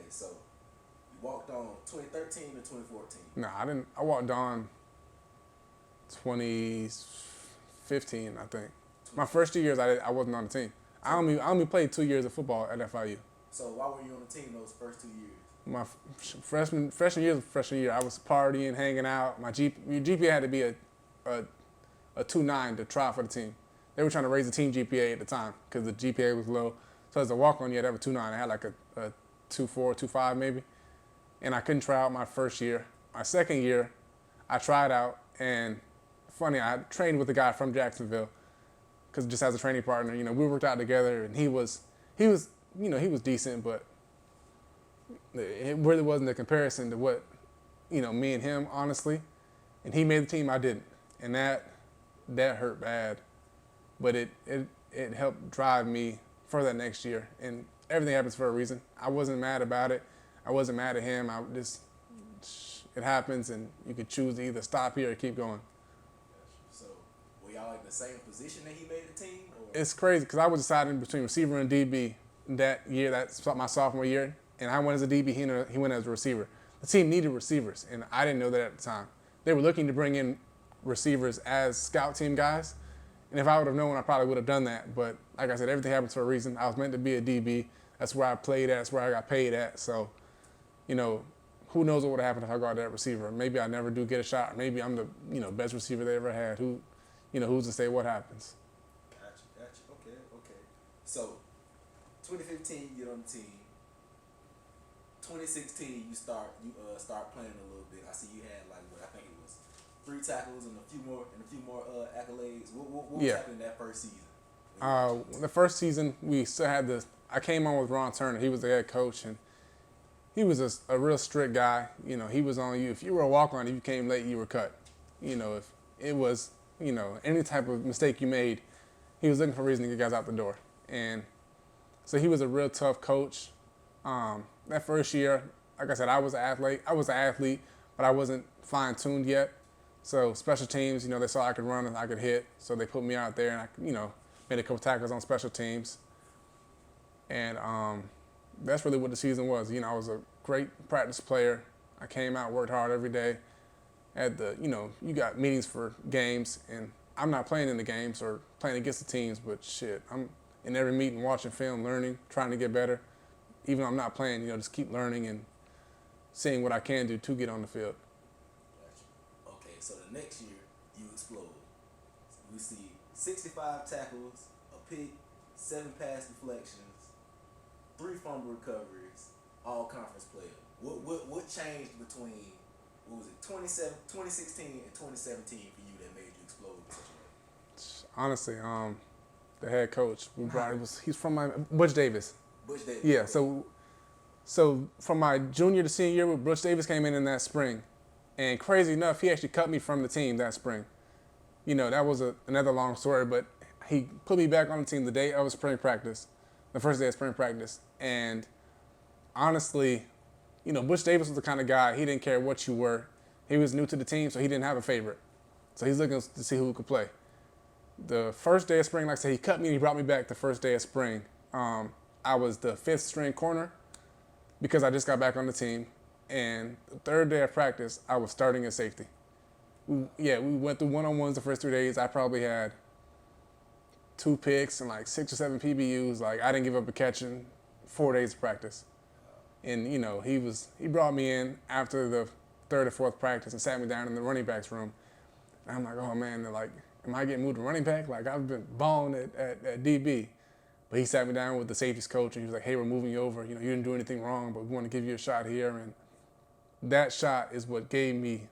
so you walked on 2013 to 2014. No, I didn't. I walked on 2015, I think. My first 2 years, I wasn't on the team. I only played 2 years of football at FIU. So why were you on the team those first 2 years? My freshman year, I was partying, hanging out. My GPA had to be a 2.9 to try for the team. They were trying to raise the team GPA at the time because the GPA was low. So as a walk-on, you had to have a 2.9. I had like a 2.4, 2.5 maybe. And I couldn't try out my first year. My second year, I tried out, and funny, I trained with a guy from Jacksonville because just as a training partner, we worked out together, and he was decent, but it really wasn't a comparison to what, me and him, honestly. And he made the team, I didn't. And that hurt bad. But it helped drive me for that next year. And everything happens for a reason. I wasn't mad about it. I wasn't mad at him. It happens, and you could choose to either stop here or keep going. So were y'all in the same position that he made the team? Or? It's crazy because I was deciding between receiver and DB that year. That's my sophomore year. And I went as a DB, he went as a receiver. The team needed receivers, and I didn't know that at the time. They were looking to bring in receivers as scout team guys, and if I would have known, I probably would have done that. But like I said, everything happens for a reason. I was meant to be a DB. That's where I played at. That's where I got paid at. So, who knows what would have happened if I got that receiver? Maybe I never do get a shot. Maybe I'm the best receiver they ever had. Who's to say what happens? Gotcha. Okay. So, 2015, you get on the team. 2016, you start playing a little bit. I see you had I think it was 3 tackles and a few more accolades. What was happening that first season? The first season we still had I came on with Ron Turner. He was the head coach, and he was a real strict guy. He was on you. If you were a walk-on, if you came late, you were cut. If it was any type of mistake you made, he was looking for a reason to get guys out the door. And so he was a real tough coach. That first year, like I said, I was an athlete, but I wasn't fine-tuned yet. So special teams, they saw I could run and I could hit, so they put me out there, and I, made a couple tackles on special teams. And that's really what the season was. I was a great practice player. I came out, worked hard every day. You got meetings for games, and I'm not playing in the games or playing against the teams, but shit, I'm in every meeting watching film, learning, trying to get better. Even though I'm not playing, just keep learning and seeing what I can do to get on the field. Gotcha. Okay, so the next year, you explode. We see 65 tackles, a pick, 7 pass deflections, 3 fumble recoveries, all conference player. What changed between, 2016 and 2017 for you that made you explode in such a way? Honestly, the head coach he's from Butch Davis. Yeah, so from my junior to senior year, Butch Davis came in that spring, and crazy enough, he actually cut me from the team that spring. That was another long story, but he put me back on the team the day of spring practice, the first day of spring practice. And honestly, Butch Davis was the kind of guy, he didn't care what you were. He was new to the team, so he didn't have a favorite. So he's looking to see who could play. The first day of spring, like I said, he cut me and he brought me back the first day of spring. I was the 5th string corner because I just got back on the team. And the third day of practice, I was starting at safety. We went through one-on-ones the first 3 days. I probably had 2 picks and 6 or 7 PBUs. I didn't give up a catch in 4 days of practice. And, he brought me in after the 3rd or 4th practice and sat me down in the running backs room. And I'm like, oh man, they're like, am I getting moved to running back? I've been balling at DB. But he sat me down with the safeties coach, and he was like, hey, we're moving you over. You didn't do anything wrong, but we want to give you a shot here. And that shot is what gave me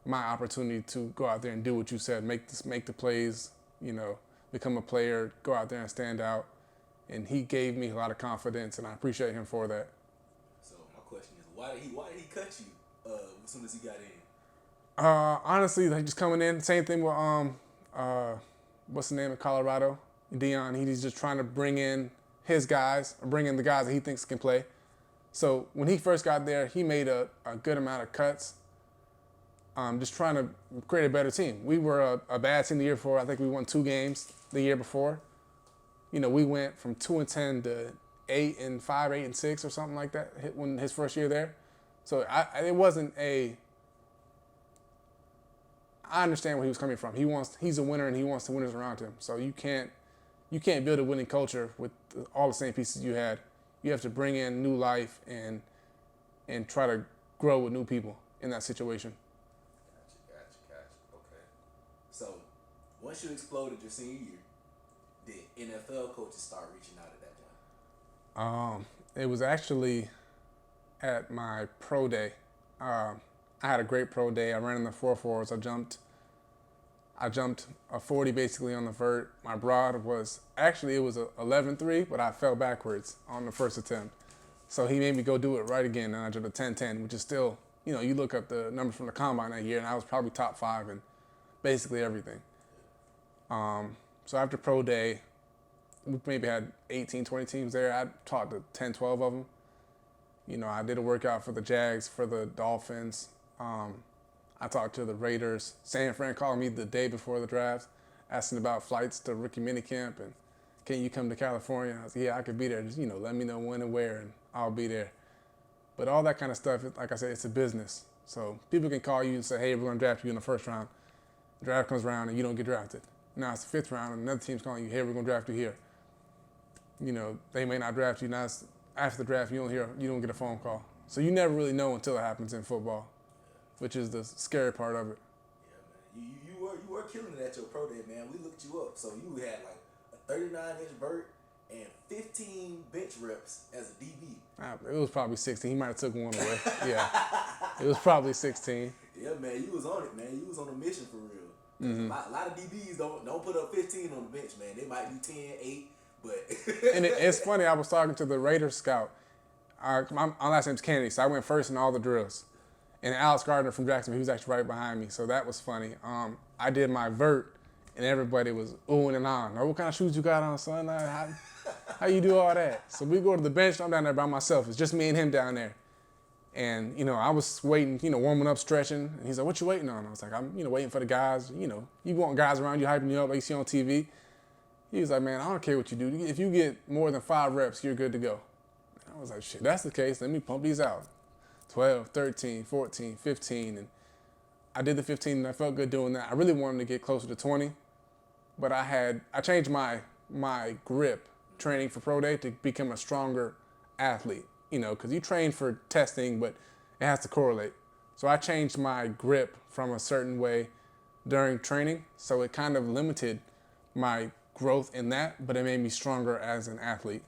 my opportunity to go out there and do what you said, make the plays, become a player, go out there and stand out. And he gave me a lot of confidence, and I appreciate him for that. So my question is, why did he cut you as soon as he got in? Honestly, just coming in, same thing with what's the name of Colorado? Dion. He's just trying to bring in his guys, or bring in the guys that he thinks can play. So when he first got there, he made a good amount of cuts, just trying to create a better team. We were a bad team the year before. I think we won 2 games the year before. We went from 2-10 to 8-5, 8-6 or something like that when his first year there. So it wasn't a. I understand where he was coming from. He's a winner and he wants the winners around him. So you can't build a winning culture with all the same pieces you had. You have to bring in new life and try to grow with new people in that situation. Gotcha. Okay. So once you exploded your senior year, did NFL coaches start reaching out at that point? It was actually at my pro day. I had a great pro day. I ran in the 4.4s. I jumped a 40 basically on the vert. My broad was it was a 11.3, but I fell backwards on the first attempt. So he made me go do it right again, and I jumped a 10.10, which is still, you look up the numbers from the combine that year, and I was probably top 5 in basically everything. So after pro day, we maybe had 18, 20 teams there. I talked to 10, 12 of them. I did a workout for the Jags, for the Dolphins. I talked to the Raiders. San Fran called me the day before the draft, asking about flights to rookie minicamp and can you come to California? I was like, yeah, I could be there. Just, let me know when and where and I'll be there. But all that kind of stuff, like I said, it's a business. So people can call you and say, hey, we're going to draft you in the first round. The draft comes around and you don't get drafted. Now it's the 5th round and another team's calling you, hey, we're going to draft you here. They may not draft you. Now it's after the draft, you don't get a phone call. So you never really know until it happens in football, which is the scary part of it. Yeah, man. You were killing it at your pro day, man. We looked you up. So you had like a 39-inch vert and 15 bench reps as a DB. It was probably 16. He might have took one away. Yeah. It was probably 16. Yeah, man. You was on it, man. You was on a mission for real. Mm-hmm. A lot of DBs don't put up 15 on the bench, man. They might do 10, 8, but... And it's funny. I was talking to the Raiders scout. My last name's Canady, so I went first in all the drills. And Alex Gardner from Jacksonville, he was actually right behind me, so that was funny. I did my vert, and everybody was oohing and ahhing. Oh, what kind of shoes you got on, son? How you do all that? So we go to the bench, I'm down there by myself. It's just me and him down there. And, I was waiting, warming up, stretching. And he's like, what you waiting on? I was like, I'm, waiting for the guys. You want guys around you hyping you up like you see on TV. He was like, man, I don't care what you do. If you get more than 5 reps, you're good to go. I was like, shit, that's the case. Let me pump these out. 12, 13, 14, 15. And I did the 15 and I felt good doing that. I really wanted to get closer to 20. But I changed my grip training for pro day to become a stronger athlete. Because you train for testing, but it has to correlate. So I changed my grip from a certain way during training. So it kind of limited my growth in that, but it made me stronger as an athlete.